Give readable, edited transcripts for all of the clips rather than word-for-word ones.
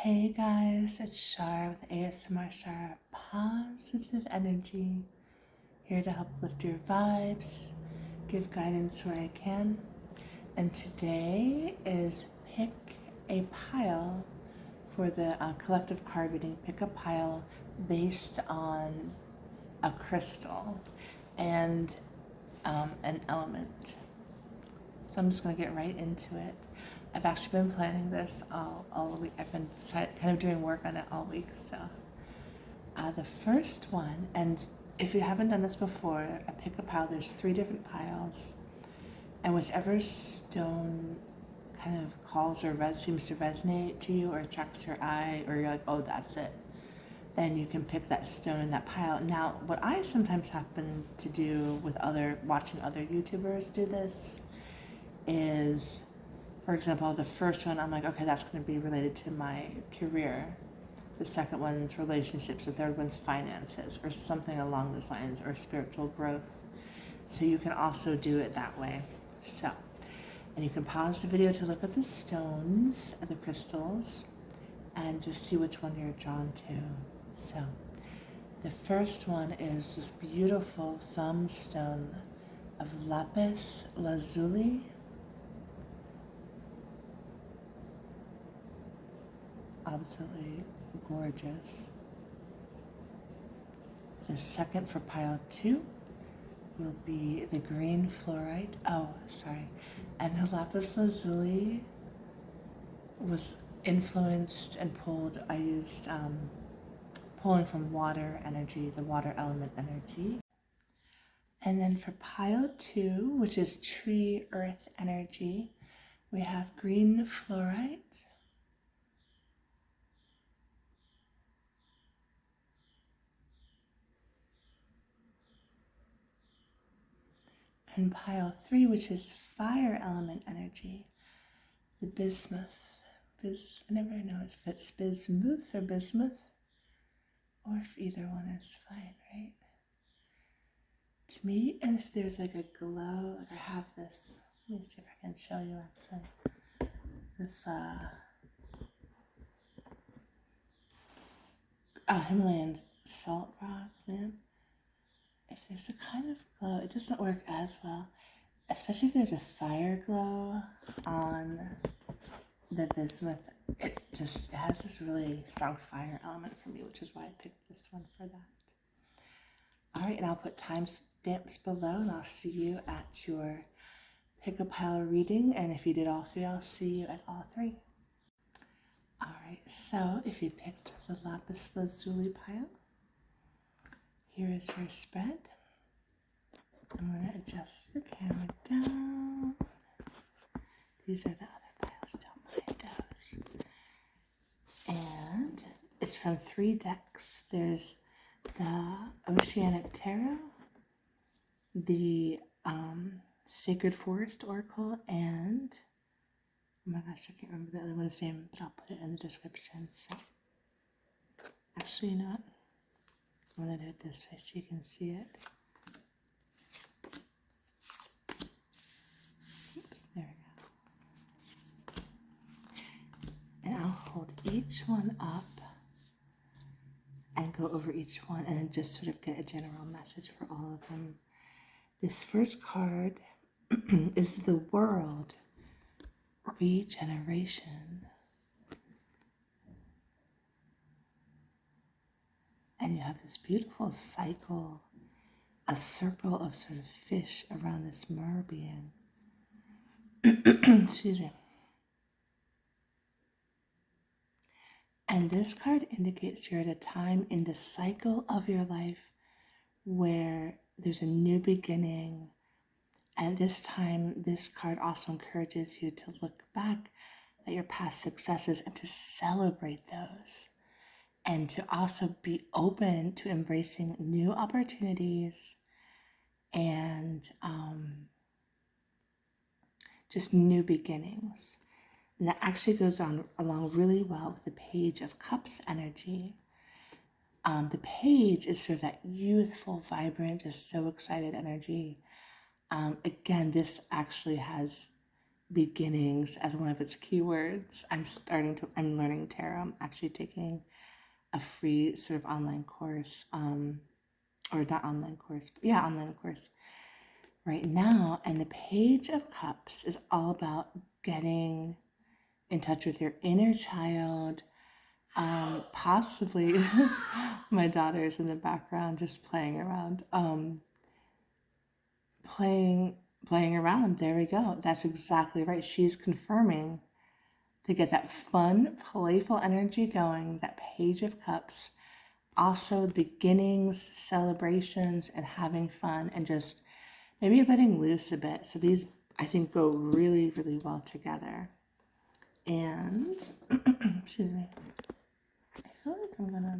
Hey guys, it's Shar with ASMR Shar, positive energy, here to help lift your vibes, give guidance where I can. And today is pick a pile for the collective card reading. Pick a pile based on a crystal and an element. So I'm just going to get right into it. I've actually been planning this all week. I've been kind of doing work on it all week. So the first one, and if you haven't done this before, I pick a pile. There's 3 different piles, and whichever stone kind of calls or seems to resonate to you or attracts your eye, or you're like, oh, that's it, then you can pick that stone in that pile. Now, what I sometimes happen to do with watching other YouTubers do this is, for example, the first one, I'm like, okay, that's going to be related to my career. The second one's relationships. The third one's finances, or something along those lines, or spiritual growth. So you can also do it that way. So, and you can pause the video to look at the stones, the crystals, and just see which one you're drawn to. So, the first one is this beautiful thumb stone of Lapis Lazuli. Absolutely gorgeous. The second for pile 2 will be the green fluorite. Oh, sorry. And the lapis lazuli was influenced and pulled. I used pulling from water energy, the water element energy. And then for pile 2, which is tree earth energy, we have green fluorite. And pile 3, which is fire element energy, the bismuth. I never know if it's bismuth or bismuth, or if either one is fine, right? To me, and if there's like a glow, like I have this, let me see if I can show you actually. This Himalayan salt rock lamp. If there's a kind of glow, it doesn't work as well, especially if there's a fire glow on the bismuth. It has this really strong fire element for me, which is why I picked this one for that. All right, and I'll put timestamps below, and I'll see you at your pick a pile reading. And if you did all 3, I'll see you at all 3. All right, so if you picked the lapis lazuli pile, here is your spread. I'm going to adjust the camera down. These are the other piles, don't mind those. And it's from 3 decks. There's the Oceanic Tarot, the Sacred Forest Oracle, and oh my gosh, I can't remember the other one's name, but I'll put it in the description. So, actually, you know what? I'm going to do it this way so you can see it. Oops, there we go. And I'll hold each one up and go over each one and then just sort of get a general message for all of them. This first card is the World Regeneration. And you have this beautiful cycle, a circle of sort of fish around this mer being. Excuse me. And this card indicates you're at a time in the cycle of your life where there's a new beginning. And this time, this card also encourages you to look back at your past successes and to celebrate those. And to also be open to embracing new opportunities and just new beginnings. And that actually goes along really well with the Page of Cups energy. The page is sort of that youthful, vibrant, just so excited energy. Again, this actually has beginnings as one of its keywords. I'm learning tarot. I'm actually taking a free sort of online course, or not online course, but yeah, online course right now. And the Page of Cups is all about getting in touch with your inner child. Possibly my daughter's in the background just playing around. Playing around. There we go. That's exactly right. She's confirming to get that fun, playful energy going, that Page of Cups. Also beginnings, celebrations, and having fun, and just maybe letting loose a bit. So these, I think, go really, really well together. And, excuse me, I feel like I'm gonna,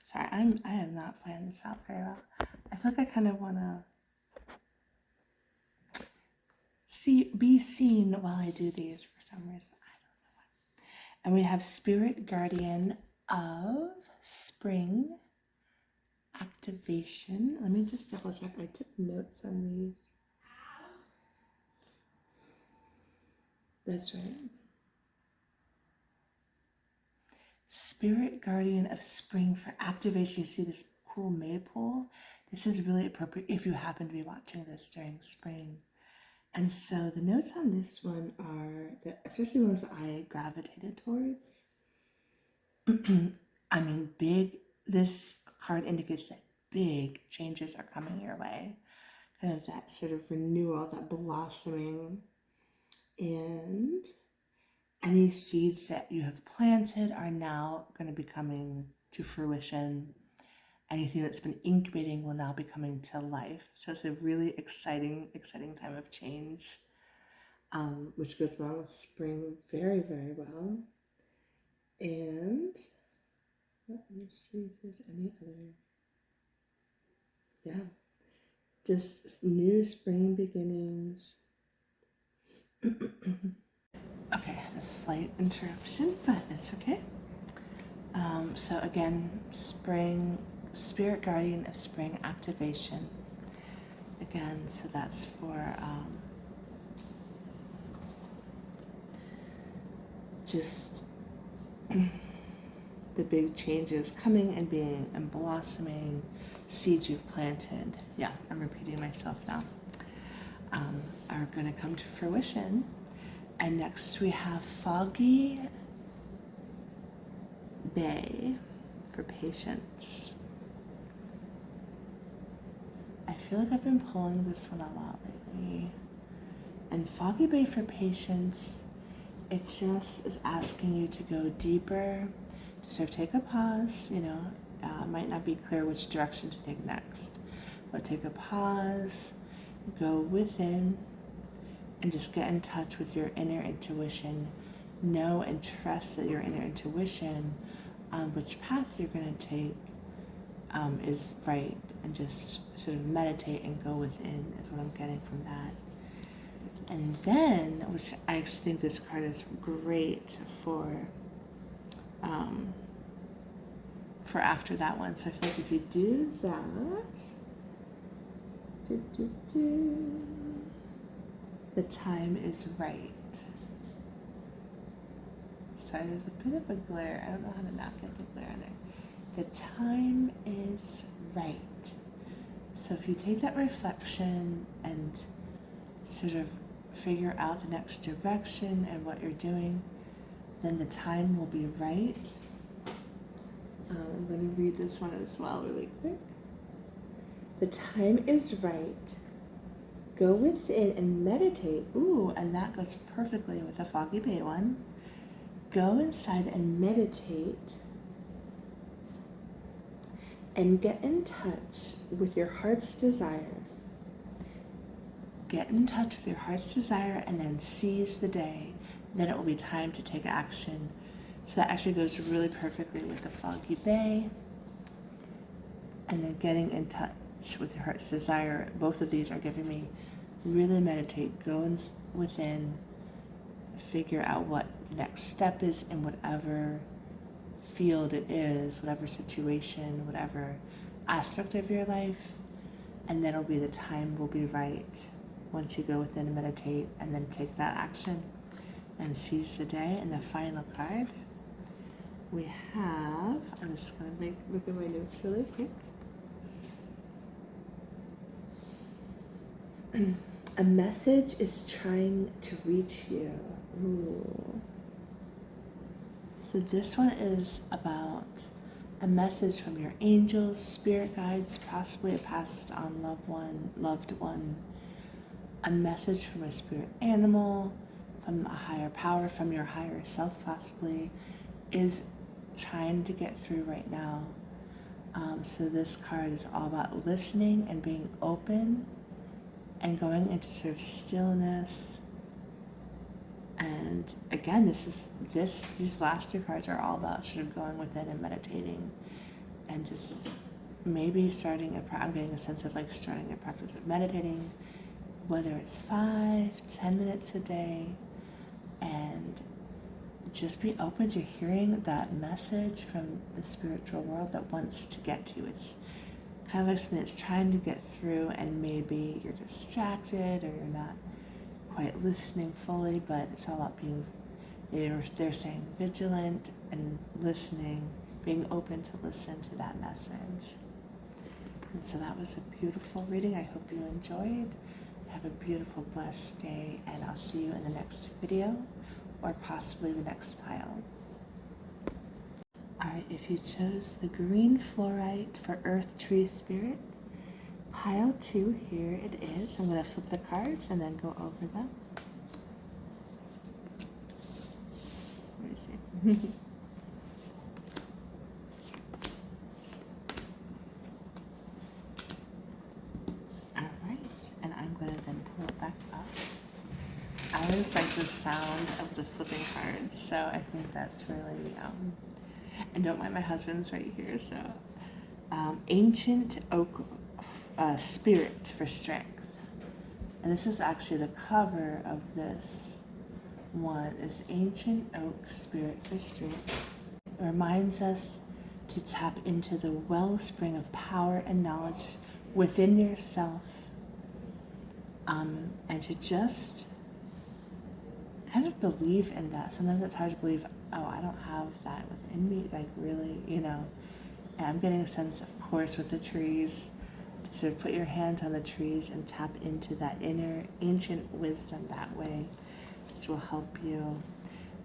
sorry, I have not planned this out very well. I feel like I kind of want to be seen while I do these for some reason. I don't know why. And we have Spirit Guardian of Spring Activation. Let me just double check. I took notes on these. That's right. Spirit Guardian of Spring for activation. You see this cool maypole? This is really appropriate if you happen to be watching this during spring. And so the notes on this one are, especially the ones that I gravitated towards. I mean, this card indicates that big changes are coming your way. Kind of that sort of renewal, that blossoming. And any seeds that you have planted are now going to be coming to fruition. Anything that's been incubating will now be coming to life. So it's a really exciting time of change, which goes along with spring very, very well. And let me see if there's any other. Yeah, just new spring beginnings. Okay, I had a slight interruption, but it's okay. So again, spring, Spirit Guardian of Spring Activation. Again, so that's for just the big changes coming and being and blossoming, seeds you've planted. Yeah, I'm repeating myself now. Are going to come to fruition. And next we have Foggy Bay for patience. I feel like I've been pulling this one a lot lately. And Foggy Bay for patience, it just is asking you to go deeper, to sort of take a pause, might not be clear which direction to take next, but take a pause, go within, and just get in touch with your inner intuition. Know and trust that your inner intuition on which path you're going to take is right, and just sort of meditate and go within is what I'm getting from that. And then, which I actually think this card is great for after that one. So I feel like if you do that, the time is right. Sorry, there's a bit of a glare. I don't know how to not get the glare in there. The time is right. So if you take that reflection and sort of figure out the next direction and what you're doing, then the time will be right. I'm going to read this one as well really quick. The time is right. Go within and meditate. Ooh, and that goes perfectly with the Foggy Bay one. Go inside and meditate and get in touch with your heart's desire. Get in touch with your heart's desire and then seize the day. Then it will be time to take action. So that actually goes really perfectly with the Foggy Bay. And then getting in touch with your heart's desire. Both of these are giving me really meditate, go within, figure out what the next step is in whatever field it is, whatever situation, whatever aspect of your life, and then it'll be the time will be right. once you go within and meditate, and then take that action and seize the day. And the final card we have, I'm just going to look at my notes really quick. A message is trying to reach you. Ooh. So this one is about a message from your angels, spirit guides, possibly a passed on loved one, a message from a spirit animal, from a higher power, from your higher self possibly, is trying to get through right now. So this card is all about listening and being open and going into sort of stillness. And again, these last two cards are all about sort of going within and meditating, and just maybe I'm getting a sense of like starting a practice of meditating, whether it's 5-10 minutes a day, and just be open to hearing that message from the spiritual world that wants to get to you. It's kind of like something that's trying to get through, and maybe you're distracted or you're not quite listening fully, but it's all about being, they're saying vigilant and listening, being open to listen to that message. And so that was a beautiful reading. I hope you enjoyed. Have a beautiful, blessed day, and I'll see you in the next video, or possibly the next pile. Alright, if you chose the green fluorite for Earth Tree Spirit, pile 2, here it is. I'm going to flip the cards and then go over them. Let me see. Alright, and I'm going to then pull it back up. I always like the sound of the flipping cards, so I think that's really, and don't mind my husband's right here, so, Ancient Oak Spirit for Strength. And this is actually the cover of this one, is Ancient Oak Spirit for Strength. It reminds us to tap into the wellspring of power and knowledge within yourself, and to just kind of believe in that. Sometimes it's hard to believe, oh, I don't have that within me, like really, And I'm getting a sense, of course, with the trees, to sort of put your hands on the trees and tap into that inner ancient wisdom that way, which will help you.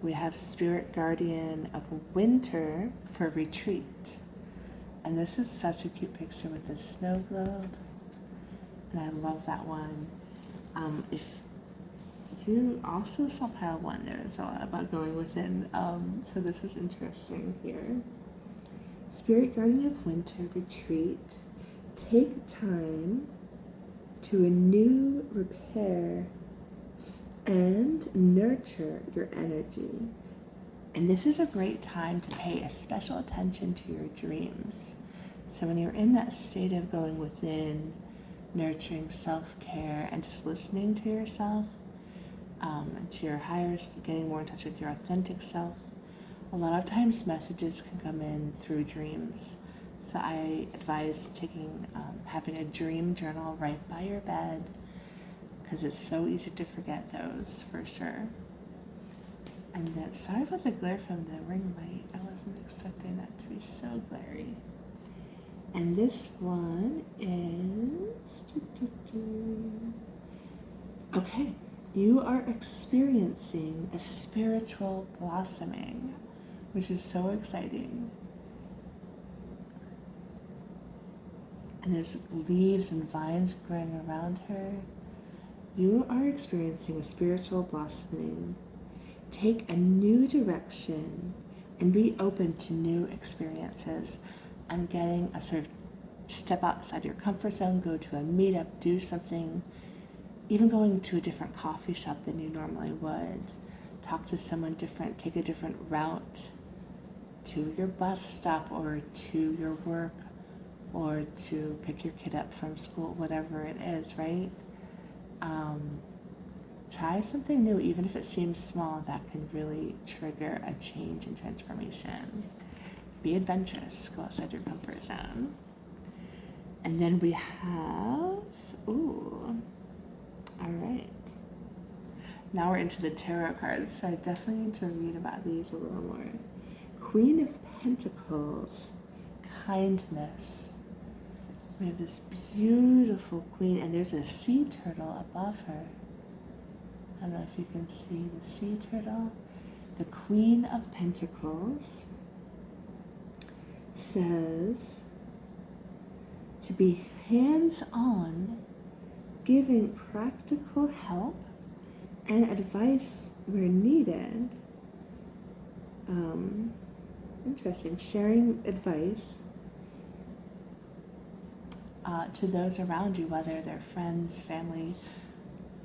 We have Spirit Guardian of Winter for Retreat. And this is such a cute picture with this snow globe. And I love that one. If you also saw pile 1, there is a lot about going within. So this is interesting here. Spirit Guardian of Winter Retreat. Take time to renew, repair, and nurture your energy. And this is a great time to pay a special attention to your dreams. So when you're in that state of going within, nurturing self-care, and just listening to yourself, and to your highest, getting more in touch with your authentic self, a lot of times messages can come in through dreams. So I advise having a dream journal right by your bed, because it's so easy to forget those, for sure. And then, sorry about the glare from the ring light. I wasn't expecting that to be so glary. And this one is, okay, you are experiencing a spiritual blossoming, which is so exciting. And there's leaves and vines growing around her. You are experiencing a spiritual blossoming. Take a new direction and be open to new experiences. I'm getting a sort of step outside your comfort zone, go to a meetup, do something, even going to a different coffee shop than you normally would. Talk to someone different, take a different route to your bus stop or to your work, or to pick your kid up from school, whatever it is, right? Try something new, even if it seems small, that can really trigger a change and transformation. Be adventurous, go outside your comfort zone. And then we have, All right. Now we're into the tarot cards, so I definitely need to read about these a little more. Queen of Pentacles, kindness. We have this beautiful queen, and there's a sea turtle above her. I don't know if you can see the sea turtle. The Queen of Pentacles says to be hands-on, giving practical help and advice where needed. Interesting. Sharing advice to those around you, whether they're friends, family,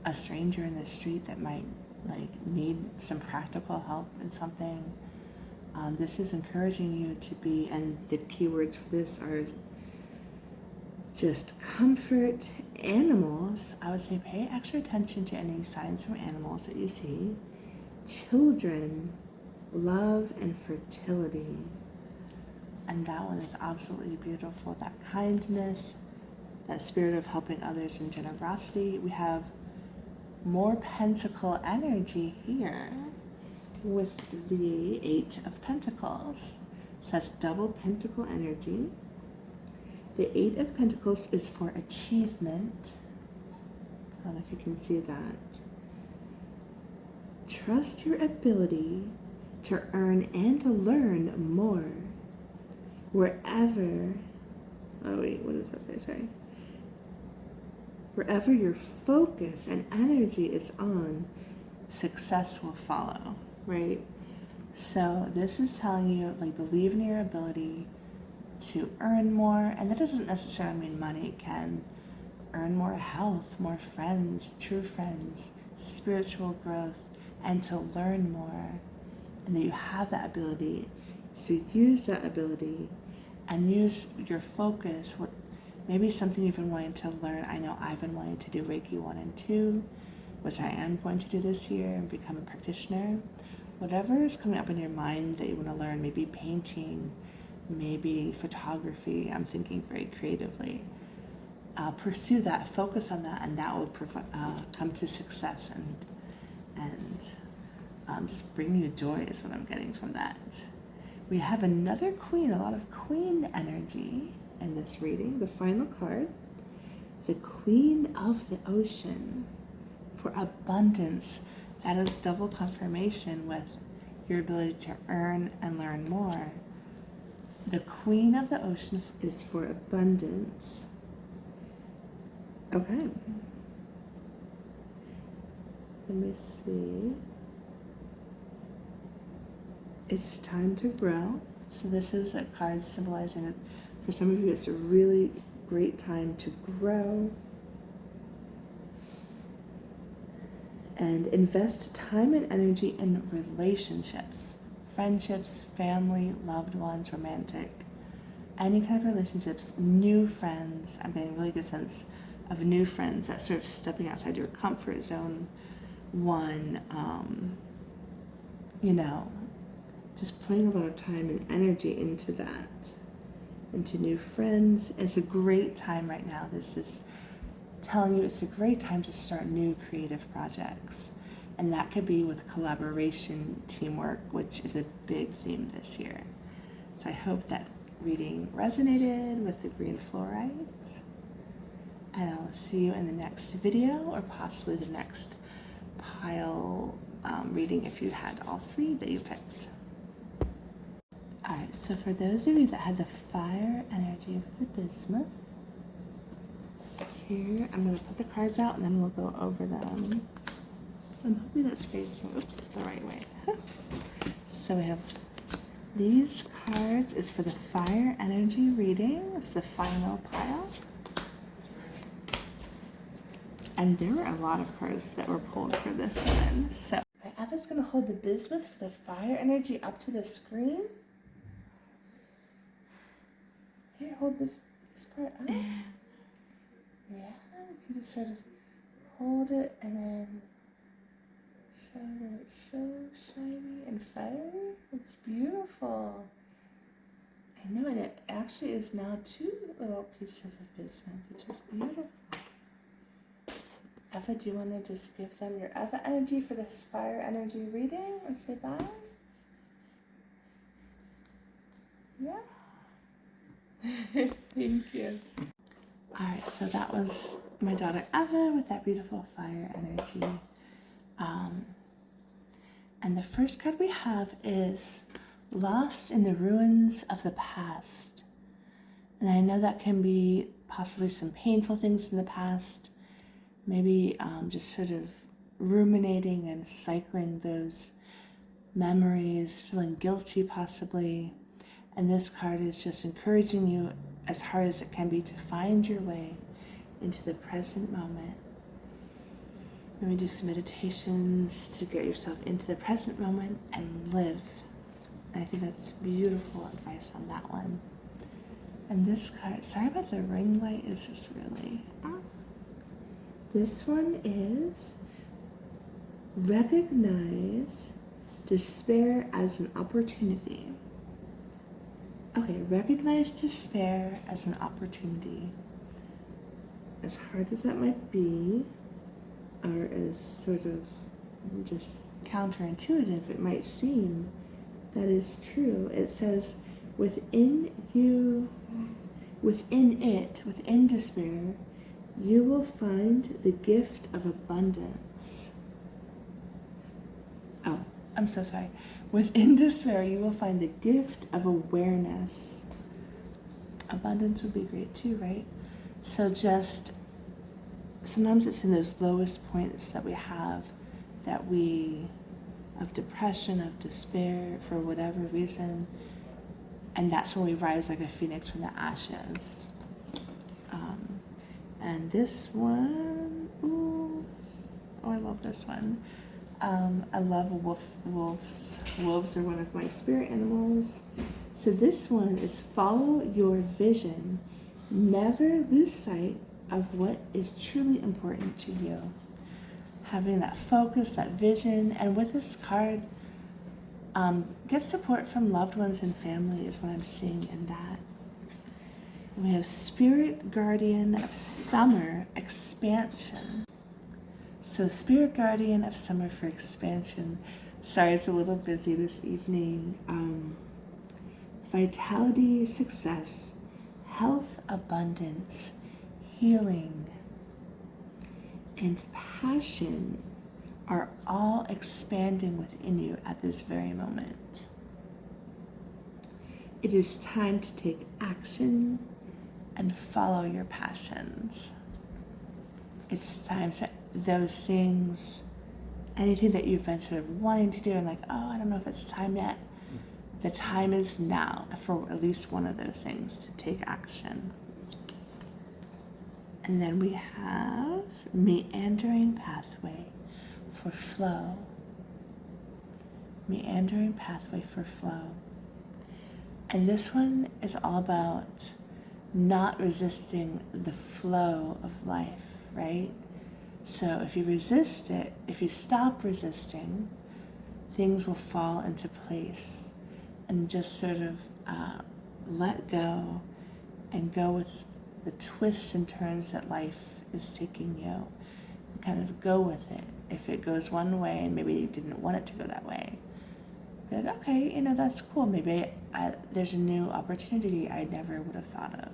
a stranger in the street that might need some practical help in something. This is encouraging you to be, and the keywords for this are just comfort, animals. I would say pay extra attention to any signs from animals that you see. Children, love, and fertility. And that one is absolutely beautiful. That kindness, that spirit of helping others and generosity. We have more pentacle energy here with the 8 of Pentacles. So that's double pentacle energy. The 8 of Pentacles is for achievement. I don't know if you can see that. Trust your ability to earn and to learn more. Wherever, oh wait, what does that say? Sorry. Wherever your focus and energy is on, success will follow, right? So this is telling you, believe in your ability to earn more, and that doesn't necessarily mean money. It can earn more health, more friends, true friends, spiritual growth, and to learn more, and that you have that ability. So use that ability and use your focus. Maybe something you've been wanting to learn. I know I've been wanting to do Reiki 1 and 2, which I am going to do this year and become a practitioner. Whatever is coming up in your mind that you want to learn, maybe painting, maybe photography. I'm thinking very creatively. Pursue that, focus on that, and that will come to success and just bring you joy is what I'm getting from that. We have another queen, a lot of queen energy in this reading. The final card, the Queen of the Ocean, for abundance. That is double confirmation with your ability to earn and learn more. The Queen of the Ocean is for abundance. Okay. Let me see. It's time to grow. So this is a card symbolizing that for some of you it's a really great time to grow and invest time and energy in relationships, friendships, family, loved ones, romantic, any kind of relationships, new friends. I'm getting a really good sense of new friends, that sort of stepping outside your comfort zone one, just putting a lot of time and energy into that, into new friends. It's a great time right now. This is telling you it's a great time to start new creative projects. And that could be with collaboration, teamwork, which is a big theme this year. So I hope that reading resonated with the green fluorite. And I'll see you in the next video, or possibly the next pile reading if you had all 3 that you picked. Alright, so for those of you that had the fire energy with the bismuth, here I'm going to put the cards out and then we'll go over them. I'm hoping that's facing, the right way. So we have these cards is for the fire energy reading. It's the final pile. And there were a lot of cards that were pulled for this one. So Ava's going to hold the bismuth for the fire energy up to the screen. Here, hold this part up. Yeah, you can just sort of hold it and then show that it's so shiny and fiery. It's beautiful. I know, and it actually is now 2 little pieces of bismuth, which is beautiful. Eva, do you want to just give them your Eva energy for this fire energy reading and say bye? Yeah. Thank you. All right, so that was my daughter Eva with that beautiful fire energy. And the first card we have is Lost in the Ruins of the Past. And I know that can be possibly some painful things in the past, maybe just sort of ruminating and cycling those memories, feeling guilty possibly. And this card is just encouraging you as hard as it can be to find your way into the present moment. Maybe do some meditations to get yourself into the present moment and live. And I think that's beautiful advice on that one. And this card, sorry about the ring light, is just really... This one is recognize despair as an opportunity. Okay, recognize despair as an opportunity. As hard as that might be, or as sort of just counterintuitive it might seem, that is true. It says, within despair, you will find the gift of abundance. Oh, I'm so sorry. Within despair, you will find the gift of awareness. Abundance would be great too, right? So just, sometimes it's in those lowest points that we have, of depression, of despair, for whatever reason, and that's when we rise like a phoenix from the ashes. And this one, ooh, oh, I love this one. I love wolves. Wolves are one of my spirit animals. So this one is follow your vision. Never lose sight of what is truly important to you. Having that focus, that vision, and with this card, get support from loved ones and family is what I'm seeing in that. And we have Spirit Guardian of Summer Expansion. So Spirit Guardian of Summer for expansion. Sorry, it's a little busy this evening. Vitality, success, health, abundance, healing, and passion are all expanding within you at this very moment. It is time to take action and follow your passions. It's time to those things, anything that you've been sort of wanting to do and like, oh, I don't know if it's time yet. The time is now for at least one of those things to take action. And then we have Meandering Pathway for Flow. Meandering Pathway for Flow. And this one is all about not resisting the flow of life, right? So if you resist it, if you stop resisting, things will fall into place, and just sort of let go and go with the twists and turns that life is taking you. Kind of go with it. If it goes one way and maybe you didn't want it to go that way, be like, okay, that's cool. Maybe there's a new opportunity I never would have thought of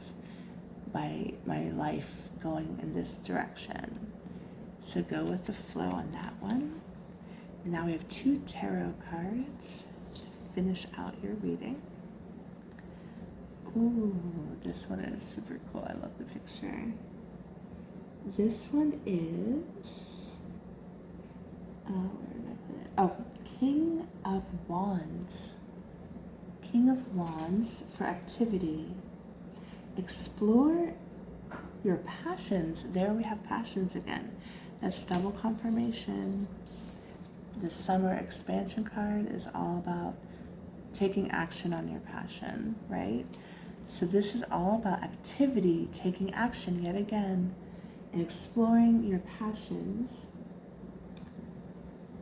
by my life going in this direction. So go with the flow on that one. And now we have 2 tarot cards to finish out your reading. Ooh, this one is super cool. I love the picture. This one is, where did I put it? Oh, King of Wands. King of Wands for activity. Explore your passions. There we have passions again. That's double confirmation. The summer expansion card is all about taking action on your passion, right? So this is all about activity, taking action yet again, and exploring your passions.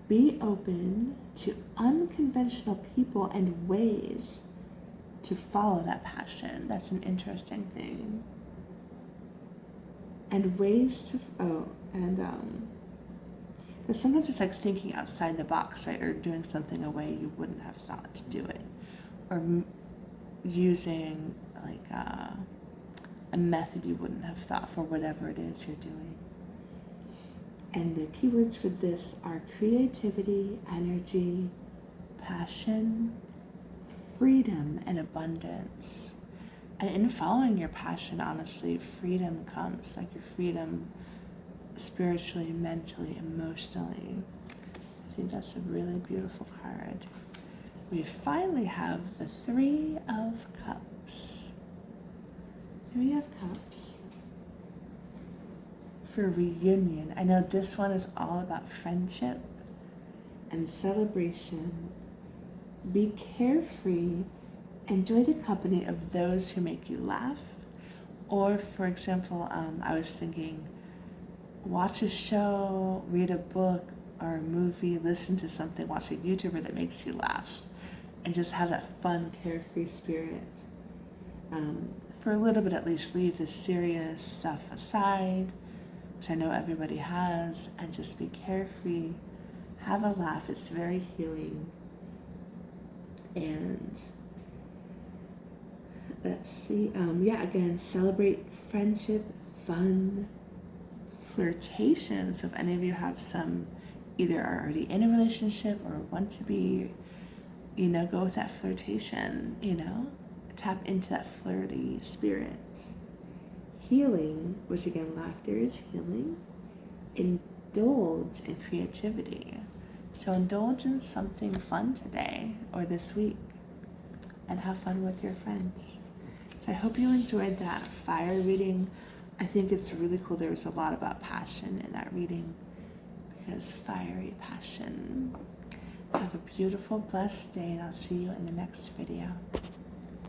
Be open to unconventional people and ways to follow that passion. That's an interesting thing. and ways to, because sometimes it's like thinking outside the box, right? Or doing something a way you wouldn't have thought to do it. Or using like a method you wouldn't have thought for whatever it is you're doing. And the keywords for this are creativity, energy, passion, freedom, and abundance. And in following your passion, honestly, freedom comes, like your freedom spiritually, mentally, emotionally. I think that's a really beautiful card. We finally have the Three of Cups. Three of Cups for reunion. I know this one is all about friendship and celebration. Be carefree. Enjoy the company of those who make you laugh. Or, for example, I was thinking, watch a show, read a book or a movie, listen to something, watch a YouTuber that makes you laugh, and just have that fun, carefree spirit. For a little bit at least, leave the serious stuff aside, which I know everybody has, and just be carefree. Have a laugh. It's very healing. And let's see. Again, celebrate friendship, fun, flirtation. So if any of you have some, either are already in a relationship or want to be, go with that flirtation, tap into that flirty spirit. Healing, which again, laughter is healing. Indulge in creativity. So indulge in something fun today or this week and have fun with your friends. So I hope you enjoyed that fire reading. I think it's really cool. There was a lot about passion in that reading because fiery passion. Have a beautiful, blessed day, and I'll see you in the next video.